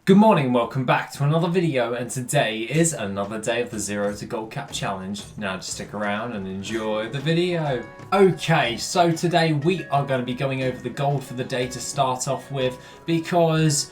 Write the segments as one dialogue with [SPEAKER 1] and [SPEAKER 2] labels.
[SPEAKER 1] Good morning, welcome back to another video, and today is another day of the Zero to Gold Cap Challenge. Now just stick around and enjoy the video. Okay, so today we are going to be going over the gold for the day to start off with, because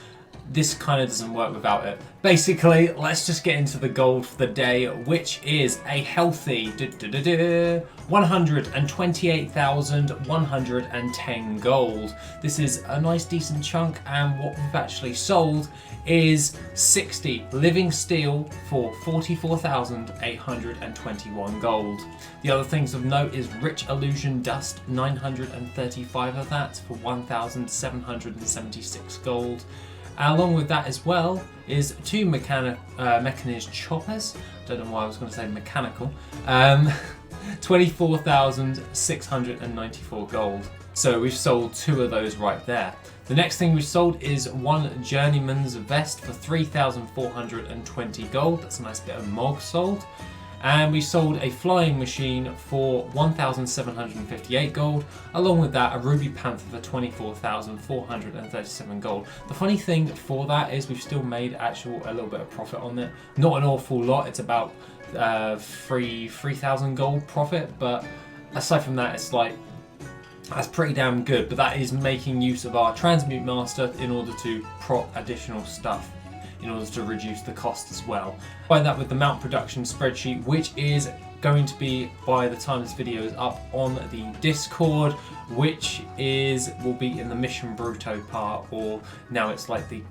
[SPEAKER 1] this kind of doesn't work without it. Basically, let's just get into the gold for the day, which is a healthy 128,110 gold. This is a nice decent chunk, and what we've actually sold is 60 living steel for 44,821 gold. The other things of note is rich illusion dust, 935 of that for 1,776 gold. Along with that as well is two mechanized choppers. Don't know why I was going to say mechanical. 24,694 gold. So we've sold two of those right there. The next thing we sold is one journeyman's vest for 3,420 gold. That's a nice bit of mog sold. And we sold a flying machine for 1,758 gold. Along with that, a ruby panther for 24,437 gold. The funny thing for that is we've still made a little bit of profit on it. Not an awful lot. It's about 3,000 gold profit. But aside from that, it's like, that's pretty damn good. But that is making use of our transmute master in order to prop additional stuff, in order to reduce the cost as well. By that with the mount production spreadsheet, which is going to be, by the time this video is up, on the Discord, which will be in the mission Bruto part, or now it's like the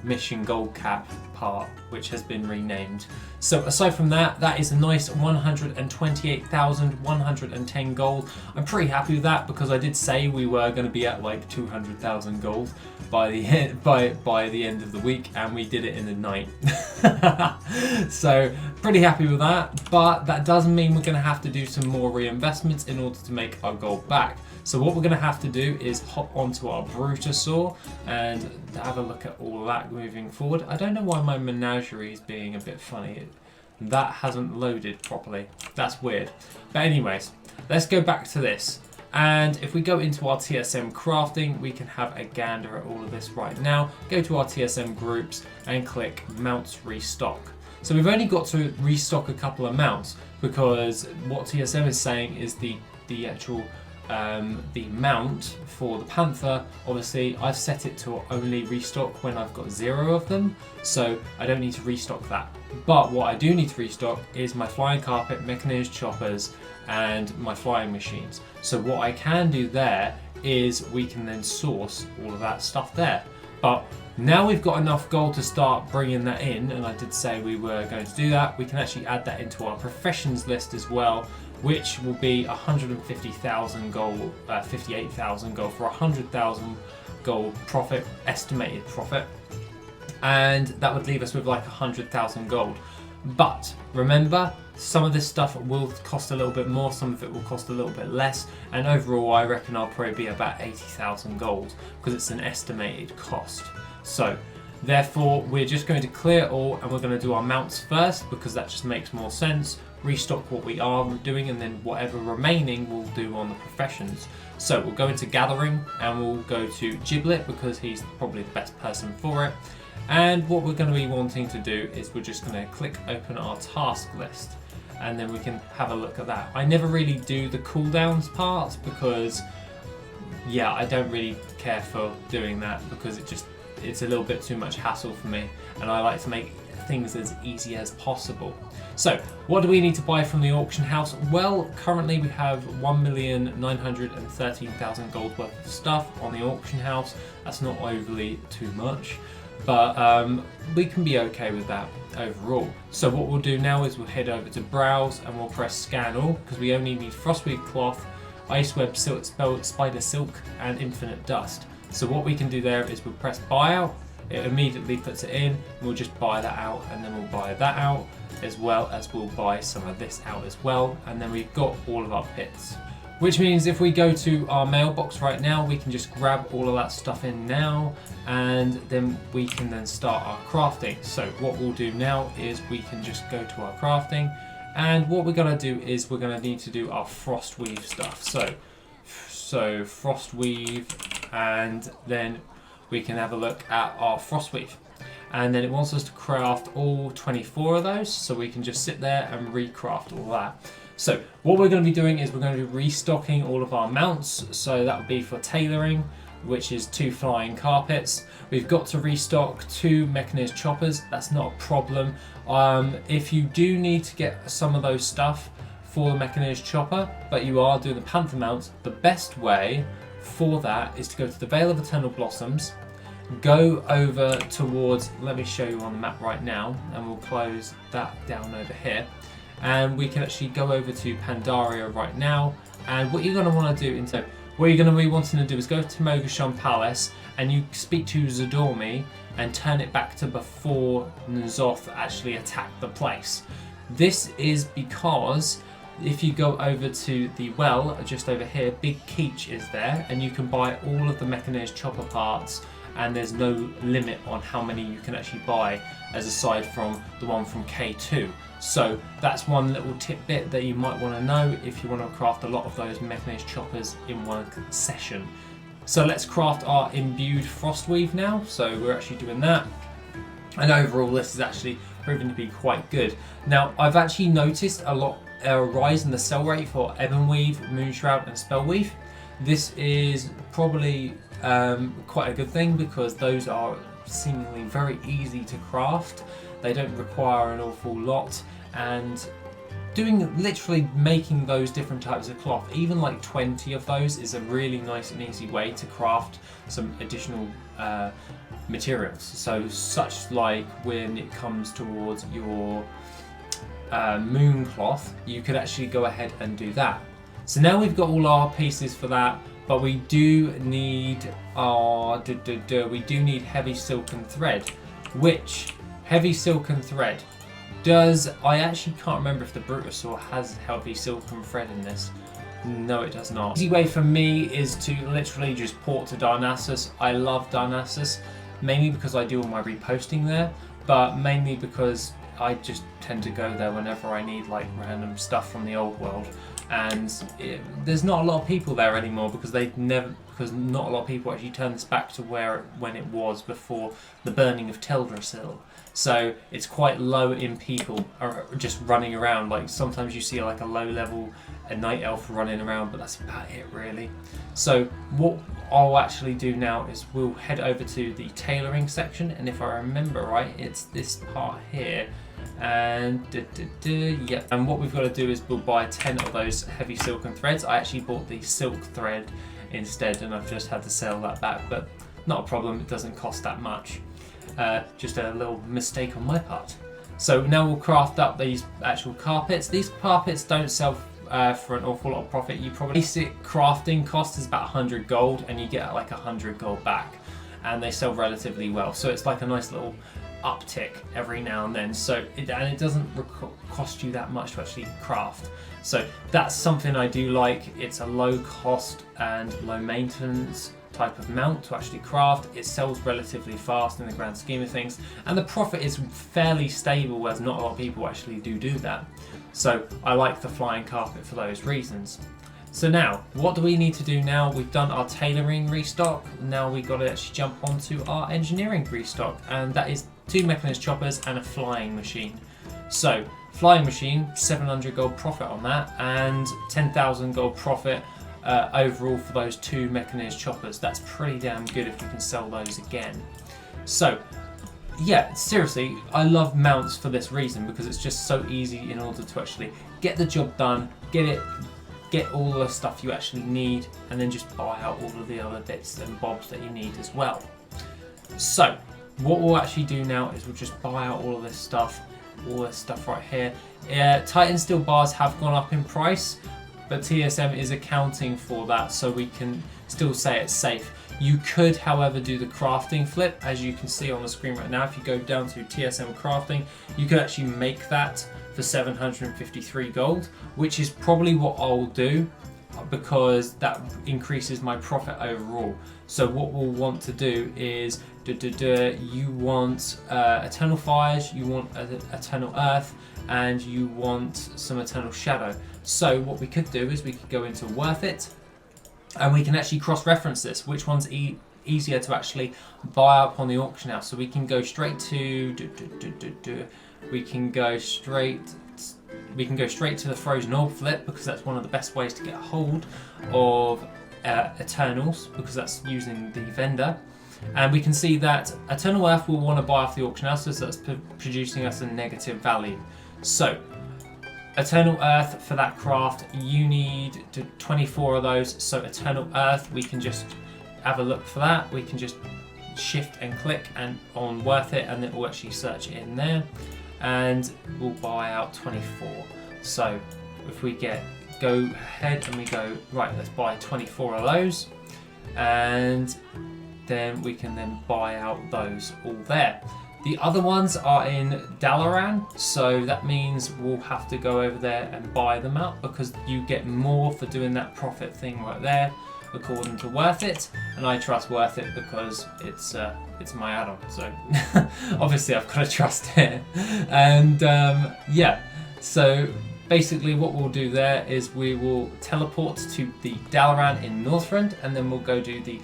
[SPEAKER 1] mission gold cap part, which has been renamed. So aside from that, that is a nice 128,110 gold. I'm pretty happy with that, because I did say we were going to be at like 200,000 gold by the end of the week, and we did it in the night. So pretty happy with that, but that does mean we're going to have to do some more reinvestments in order to make our gold back. So what we're going to have to do is hop onto our Brutosaur and have a look at all of that moving forward. I don't know why my menagerie is being a bit funny. That hasn't loaded properly. That's weird. But anyways, let's go back to this. And if we go into our TSM crafting, we can have a gander at all of this right now. Go to our TSM groups and click mounts restock. So we've only got to restock a couple of mounts, because what TSM is saying is the actual the mount for the panther. Obviously I've set it to only restock when I've got 0 of them, so I don't need to restock that. But what I do need to restock is my flying carpet, mechanized choppers, and my flying machines. So what I can do there is we can then source all of that stuff there. But now we've got enough gold to start bringing that in, and I did say we were going to do that. We can actually add that into our professions list as well, which will be 150,000 gold, 58,000 gold for 100,000 gold profit, estimated profit. And that would leave us with like 100,000 gold. But remember, some of this stuff will cost a little bit more, some of it will cost a little bit less, and overall I reckon I'll probably be about 80,000 gold, because it's an estimated cost. So therefore we're just going to clear all, and we're going to do our mounts first, because that just makes more sense. Restock what we are doing, and then whatever remaining we'll do on the professions. So we'll go into gathering, and we'll go to Giblet, because he's probably the best person for it. And what we're going to be wanting to do is we're just going to click open our task list, and then we can have a look at that. I never really do the cooldowns part, because yeah, I don't really care for doing that, because it's a little bit too much hassle for me, and I like to make things as easy as possible. So what do we need to buy from the auction house? Well, currently we have 1,913,000 gold worth of stuff on the auction house. That's not overly too much, but we can be okay with that overall. So what we'll do now is we'll head over to browse, and we'll press scan all, because we only need frostweed cloth, ice web silk, spider silk, and infinite dust. So what we can do there is we'll press buy out. It immediately puts it in, and we'll just buy that out, and then we'll buy that out, as well as we'll buy some of this out as well, and then we've got all of our pits. Which means if we go to our mailbox right now, we can just grab all of that stuff in now, and then we can then start our crafting. So what we'll do now is we can just go to our crafting, and what we're going to do is we're going to need to do our frost weave stuff. So frost weave, and then we can have a look at our frost weave. and then it wants us to craft all 24 of those, so we can just sit there and recraft all that. So what we're going to be doing is we're going to be restocking all of our mounts, so that would be for tailoring, which is 2 flying carpets. We've got to restock 2 mechanized choppers, that's not a problem. If you do need to get some of those stuff for the mechanized chopper, but you are doing the panther mounts, the best way for that is to go to the Vale of Eternal Blossoms, go over towards, let me show you on the map right now, and we'll close that down over here, and we can actually go over to Pandaria right now. And what you're going to want to do, what you're going to be wanting to do is go to Mogashon Palace and you speak to Zadormi and turn it back to before N'Zoth actually attacked the place. This is because if you go over to the well, just over here, Big Keech is there, and you can buy all of the mechanized chopper parts, and there's no limit on how many you can actually buy, as aside from the one from K2. So that's one little tidbit that you might want to know if you want to craft a lot of those mechanized choppers in one session. So let's craft our imbued frostweave now. So we're actually doing that, and overall this is actually proving to be quite good. Now I've actually noticed a rise in the sell rate for Ebonweave, Moonshroud and Spellweave. This is probably quite a good thing because those are seemingly very easy to craft. They don't require an awful lot, and literally making those different types of cloth, even like 20 of those, is a really nice and easy way to craft some additional materials. So such like when it comes towards your moon cloth, you could actually go ahead and do that. So now we've got all our pieces for that, but we do need heavy silken thread, which heavy silken thread I actually can't remember if the Brutosaur has heavy silken thread in this. No, it does not. The easy way for me is to literally just port to Darnassus. I love Darnassus, mainly because I do all my reposting there, but mainly because I just tend to go there whenever I need like random stuff from the old world, and there's not a lot of people there anymore because not a lot of people actually turned this back to when it was before the burning of Teldrassil. So it's quite low in people just running around. Like sometimes you see like a low level night elf running around, but that's about it really. So what I'll actually do now is we'll head over to the tailoring section, and if I remember right, it's this part here. And yep. And what we've got to do is we'll buy 10 of those heavy silken threads. I actually bought the silk thread instead, and I've just had to sell that back, but not a problem, it doesn't cost that much. Just a little mistake on my part. So now we'll craft up these actual carpets. These carpets don't sell for an awful lot of profit. You probably basic crafting cost is about 100 gold, and you get like 100 gold back, and they sell relatively well. So it's like a nice little uptick every now and then. So it doesn't cost you that much to actually craft. So that's something I do like. It's a low cost and low maintenance type of mount to actually craft. It sells relatively fast in the grand scheme of things, and the profit is fairly stable, as not a lot of people actually do that. So I like the flying carpet for those reasons. So now, what do we need to do now? We've done our tailoring restock. Now we've got to actually jump onto our engineering restock, and that is 2 mechanized choppers and a flying machine. So flying machine, 700 gold profit on that, and 10,000 gold profit overall for those 2 mechanized choppers. That's pretty damn good if we can sell those again. So yeah, seriously, I love mounts for this reason, because it's just so easy in order to actually get the job done, get all the stuff you actually need, and then just buy out all of the other bits and bobs that you need as well. So what we'll actually do now is we'll just buy out all this stuff right here. Titan steel bars have gone up in price, but TSM is accounting for that, so we can still say it's safe. You could, however, do the crafting flip, as you can see on the screen right now. If you go down to TSM crafting, you could actually make that for 753 gold, which is probably what I'll do, because that increases my profit overall. So what we'll want to do is you want Eternal Fires, you want Eternal Earth, and you want some Eternal Shadow. So what we could do is we could go into WorthIt, and we can actually cross-reference this, which one's easier to actually buy up on the auction house. So we can go straight to we can go straight to the frozen orb flip, because that's one of the best ways to get a hold of Eternals, because that's using the vendor. And we can see that Eternal Earth will want to buy off the auction house, so that's producing us a negative value. So Eternal Earth for that craft, you need 24 of those. So Eternal Earth, we can just have a look for that. We can just shift and click and on WorthIt, and it will actually search it in there, and we'll buy out 24. So if we go ahead and we go, right, let's buy 24 of those, and then we can then buy out those all there. The other ones are in Tailoring, so that means we'll have to go over there and buy them out, because you get more for doing that profit thing right there, according to WorthIt, and I trust WorthIt because it's my add-on, so obviously I've got to trust it. And yeah, so basically what we'll do there is we will teleport to the Tailoring in Northrend, and then we'll go do the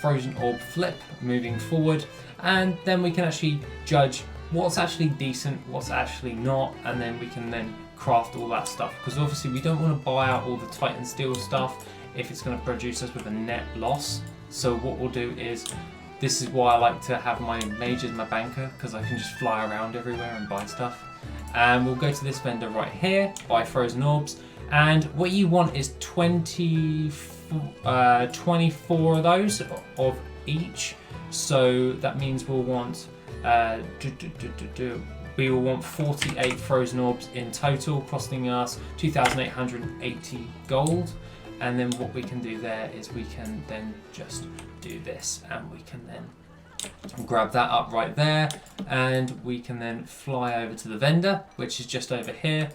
[SPEAKER 1] frozen orb flip moving forward, and then we can actually judge what's actually decent, what's actually not, and then we can then craft all that stuff, because obviously we don't want to buy out all the Titan Steel stuff if it's going to produce us with a net loss. So what we'll do is, this is why I like to have my mage as my banker, because I can just fly around everywhere and buy stuff. And we'll go to this vendor right here, buy frozen orbs, and what you want is 24 of those of each. So that means we'll want we will want 48 frozen orbs in total, costing us 2,880 gold. And then what we can do there is we can then just do this, and we can then grab that up right there, and we can then fly over to the vendor, which is just over here,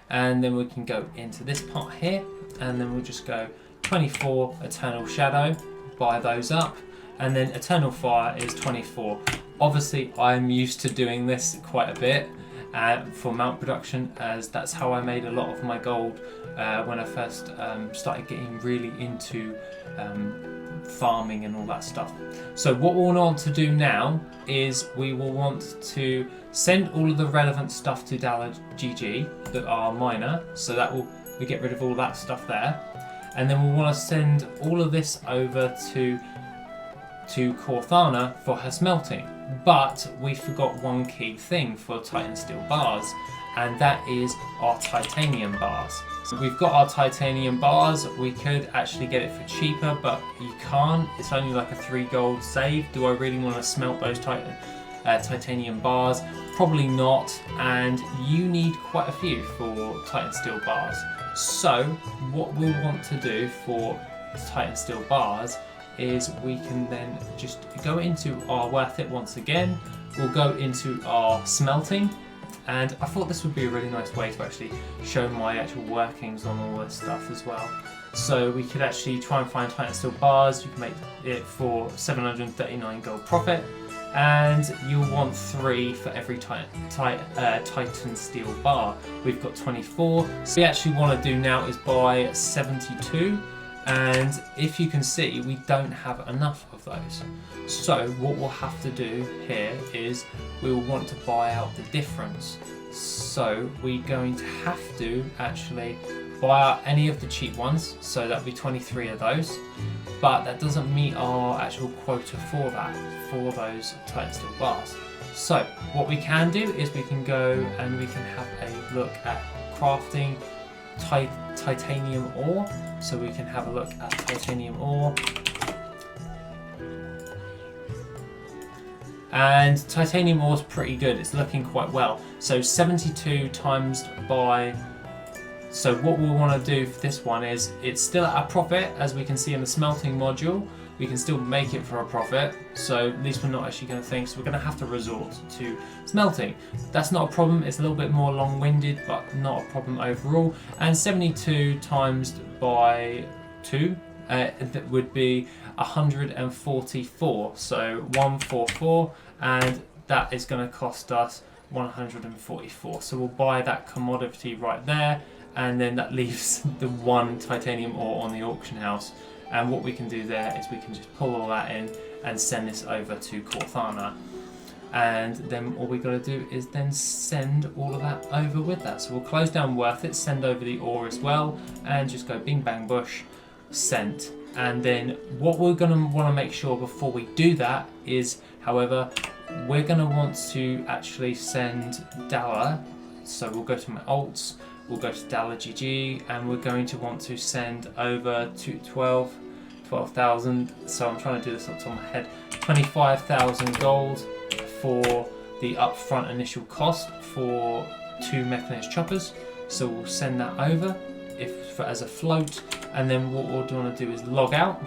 [SPEAKER 1] and then we can go into this part here, and then we'll just go 24 Eternal Shadow, buy those up, and then Eternal Fire is 24. Obviously I'm used to doing this quite a bit for mount production, as that's how I made a lot of my gold when I first started getting really into farming and all that stuff. So what we'll want to do now is we will want to send all of the relevant stuff to GG that are minor, so that we get rid of all that stuff there, and then we'll want to send all of this over to Corthana for her smelting. But we forgot one key thing for Titan Steel bars, and that is our titanium bars. So we've got our titanium bars. We could actually get it for cheaper, but you can't. It's only like a 3 gold save. Do I really want to smelt those titanium bars? Probably not, and you need quite a few for Titan Steel bars. So what we'll want to do for Titan Steel bars is we can then just go into our WorthIt once again. We'll go into our smelting, and I thought this would be a really nice way to actually show my actual workings on all this stuff as well. So we could actually try and find Titan Steel bars. You can make it for 739 gold profit, and you'll want 3 for every Titan Steel bar. We've got 24. So what we actually want to do now is buy 72. And if you can see, we don't have enough of those. So what we'll have to do here is we'll want to buy out the difference. So we're going to have to actually buy out any of the cheap ones. So that'll be 23 of those. But that doesn't meet our actual quota for that, for those Titan Steel bars. So what we can do is we can go and we can have a look at crafting titanium ore. So we can have a look at titanium ore, and titanium ore is pretty good. It's looking quite well. So 72 times by. So what we'll want to do for this one is it's still at a profit, as we can see in the smelting module. We can still make it for a profit, so at least we're not actually going to think, so we're going to have to resort to smelting. That's not a problem. It's a little bit more long-winded, but not a problem overall. And 72 times by 2 that would be 144, so 144, and that is going to cost us 144. So we'll buy that commodity right there, and then that leaves the 1 titanium ore on the auction house. And what we can do there is we can just pull all that in and send this over to Cortana. And then all we got to do is then send all of that over with that. So we'll close down WorthIt, send over the ore as well, and just go bing bang bush, sent. And then what we're going to want to make sure before we do that is, however, we're going to want to actually send Dalla. So we'll go to my alts, we'll go to Dalla GG, and we're going to want to send over to 12,000. So I'm trying to do this off the top of my head. 25,000 gold for the upfront initial cost for 2 mechanized choppers. So we'll send that over as a float, and then what we'll want to do is log out.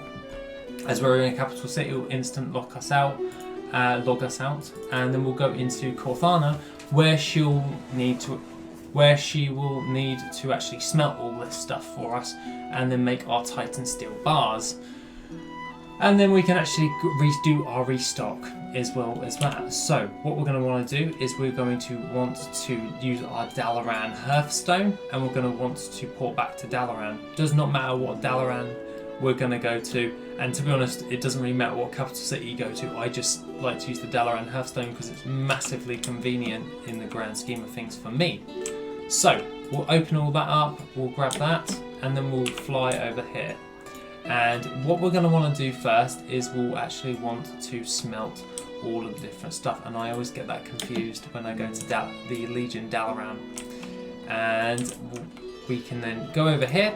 [SPEAKER 1] As we're in a capital city, it will instant log us out, and then we'll go into Cortana, where she will need to actually smelt all this stuff for us, and then make our Titan steel bars. And then we can actually do our restock as well as that. So what we're going to want to do is we're going to want to use our Dalaran Hearthstone, and we're going to want to port back to Dalaran. Does not matter what Dalaran we're going to go to, and to be honest, it doesn't really matter what capital city you go to. I just like to use the Dalaran Hearthstone because it's massively convenient in the grand scheme of things for me. So we'll open all that up, we'll grab that, and then we'll fly over here. And what we're going to want to do first is we'll actually want to smelt all of the different stuff, and I always get that confused when I go to the Legion Dalaran. And we can then go over here,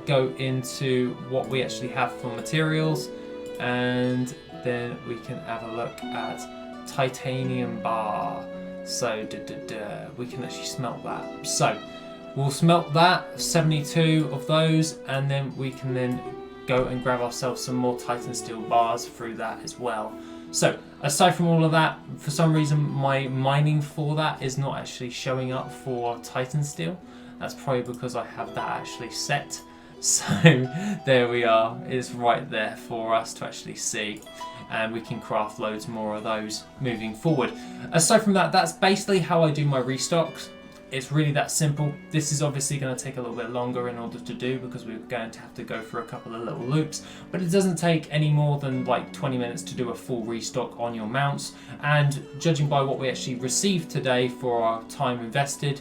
[SPEAKER 1] go into what we actually have for materials, and then we can have a look at titanium bar. So we can actually smelt that. So we'll smelt that, 72 of those, and then we can then go and grab ourselves some more Titan steel bars through that as well. So aside from all of that, for some reason my mining for that is not actually showing up for Titan steel. That's probably because I have that actually set. So there we are, it's right there for us to actually see, and we can craft loads more of those moving forward. Aside from that, that's basically how I do my restocks. It's really that simple. This is obviously going to take a little bit longer in order to do because we're going to have to go through a couple of little loops, but it doesn't take any more than like 20 minutes to do a full restock on your mounts. And judging by what we actually received today for our time invested,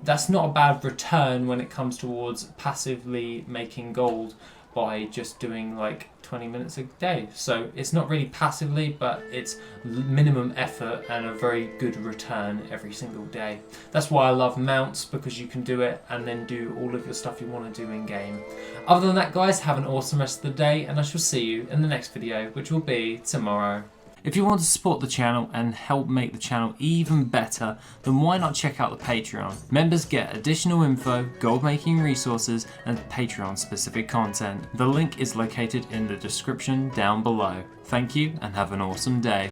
[SPEAKER 1] that's not a bad return when it comes towards passively making gold by just doing like 20 minutes a day. So it's not really passively, but it's minimum effort and a very good return every single day. That's why I love mounts, because you can do it and then do all of your stuff you want to do in game. Other than that, guys, have an awesome rest of the day, and I shall see you in the next video, which will be tomorrow. If you want to support the channel and help make the channel even better, then why not check out the Patreon? Members get additional info, gold making resources, and Patreon specific content. The link is located in the description down below. Thank you and have an awesome day.